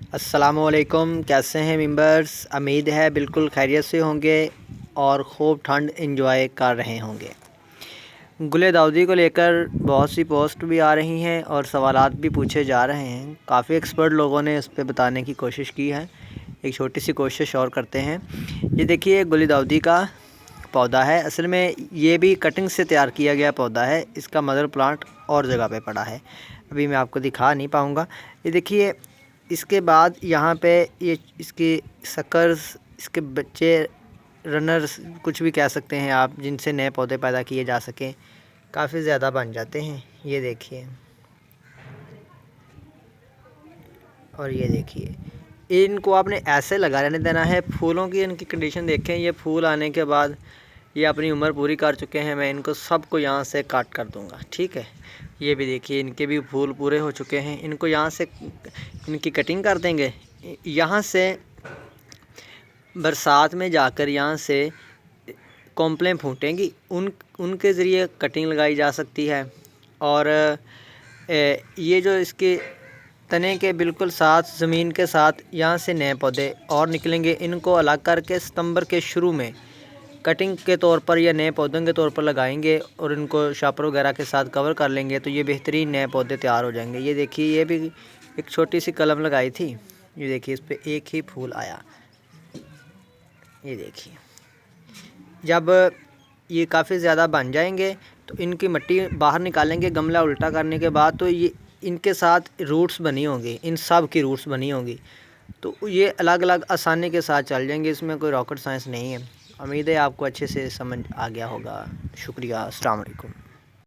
अस्सलामु अलैकुम। कैसे हैं मेंबर्स? उम्मीद है बिल्कुल खैरियत से होंगे और खूब ठंड एंजॉय कर रहे होंगे। गुल दाऊदी को लेकर बहुत सी पोस्ट भी आ रही हैं और सवालात भी पूछे जा रहे हैं। काफ़ी एक्सपर्ट लोगों ने इस पे बताने की कोशिश की है। एक छोटी सी कोशिश और करते हैं। ये देखिए गुल दाऊदी का पौधा है। असल में ये भी कटिंग से तैयार किया गया पौधा है। इसका मदर प्लांट और जगह पे पड़ा है, अभी मैं आपको दिखा नहीं पाऊँगा। ये देखिए, इसके बाद यहाँ पे ये इसकी सकर्स, इसके बच्चे, रनर्स, कुछ भी कह सकते हैं आप, जिनसे नए पौधे पैदा किए जा सकें, काफ़ी ज़्यादा बन जाते हैं। ये देखिए, और ये देखिए, इनको आपने ऐसे लगा रहने देना है। फूलों की इनकी कंडीशन देखें। ये फूल आने के बाद ये अपनी उम्र पूरी कर चुके हैं। मैं इनको सबको यहाँ से काट कर दूँगा, ठीक है। ये भी देखिए, इनके भी फूल पूरे हो चुके हैं। इनको यहाँ से इनकी कटिंग कर देंगे। यहाँ से बरसात में जाकर यहाँ से कॉम्प्लें फूटेंगी, उनके ज़रिए कटिंग लगाई जा सकती है। और ये जो इसके तने के बिल्कुल साथ, ज़मीन के साथ यहाँ से नए पौधे और निकलेंगे। इनको अलग करके सितंबर के शुरू में कटिंग के तौर पर या नए पौधों के तौर पर लगाएंगे और इनको शापर वगैरह के साथ कवर कर लेंगे, तो ये बेहतरीन नए पौधे तैयार हो जाएंगे। ये देखिए, ये भी एक छोटी सी कलम लगाई थी। ये देखिए, इस पर एक ही फूल आया। ये देखिए, जब ये काफ़ी ज़्यादा बन जाएंगे तो इनकी मिट्टी बाहर निकालेंगे। गमला उल्टा करने के बाद तो ये इनके साथ रूट्स बनी होंगी, इन सब की रूट्स बनी होंगी, तो ये अलग अलग आसानी के साथ चल जाएंगे। इसमें कोई रॉकेट साइंस नहीं है। उम्मीद है आपको अच्छे से समझ आ गया होगा। शुक्रिया। अस्सलाम वालेकुम।